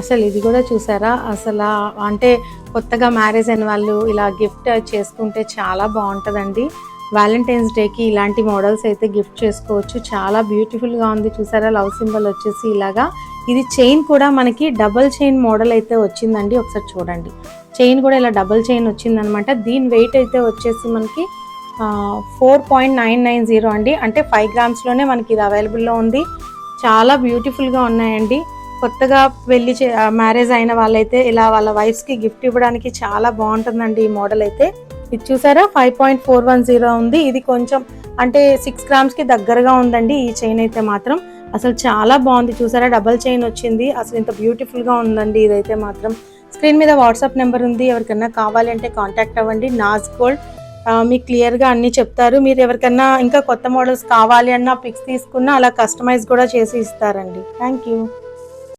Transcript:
అసలు ఇది కూడా చూసారా, అసలు అంటే కొత్తగా మ్యారేజ్ అయిన వాళ్ళు ఇలా గిఫ్ట్ చేసుకుంటే చాలా బాగుంటుందండి. వ్యాలంటైన్స్ డేకి ఇలాంటి మోడల్స్ అయితే గిఫ్ట్ చేసుకోవచ్చు. చాలా బ్యూటిఫుల్గా ఉంది చూసారా, లవ్ సింబల్ వచ్చేసి ఇలాగా. ఇది చైన్ కూడా మనకి డబల్ చైన్ మోడల్ అయితే వచ్చిందండి. ఒకసారి చూడండి, చైన్ కూడా ఇలా డబల్ చైన్ వచ్చిందనమాట. దీని వెయిట్ అయితే వచ్చేసి మనకి 4.990 అండి, అంటే 5 గ్రామ్స్లోనే మనకి ఇది అవైలబుల్లో ఉంది. చాలా బ్యూటిఫుల్గా ఉన్నాయండి. కొత్తగా పెళ్లి మ్యారేజ్ అయిన వాళ్ళైతే ఇలా వాళ్ళ వైఫ్స్కి గిఫ్ట్ ఇవ్వడానికి చాలా బాగుంటుందండి ఈ మోడల్ అయితే. ఇది చూసారా 5.410 ఉంది. ఇది కొంచెం అంటే 6 గ్రామ్స్కి దగ్గరగా ఉందండి ఈ చైన్ అయితే మాత్రం. అసలు చాలా బాగుంది చూసారా, డబల్ చైన్ వచ్చింది. అసలు ఇంత బ్యూటిఫుల్గా ఉందండి ఇదైతే మాత్రం. స్క్రీన్ మీద వాట్సాప్ నెంబర్ ఉంది, ఎవరికన్నా కావాలి అంటే కాంటాక్ట్ అవ్వండి. నాజ్ గోల్డ్ మీకు క్లియర్గా అన్నీ చెప్తారు. మీరు ఎవరికన్నా ఇంకా కొత్త మోడల్స్ కావాలి అన్న పిక్స్ తీసుకున్నా అలా కస్టమైజ్ కూడా చేసి ఇస్తారండి. Thank you.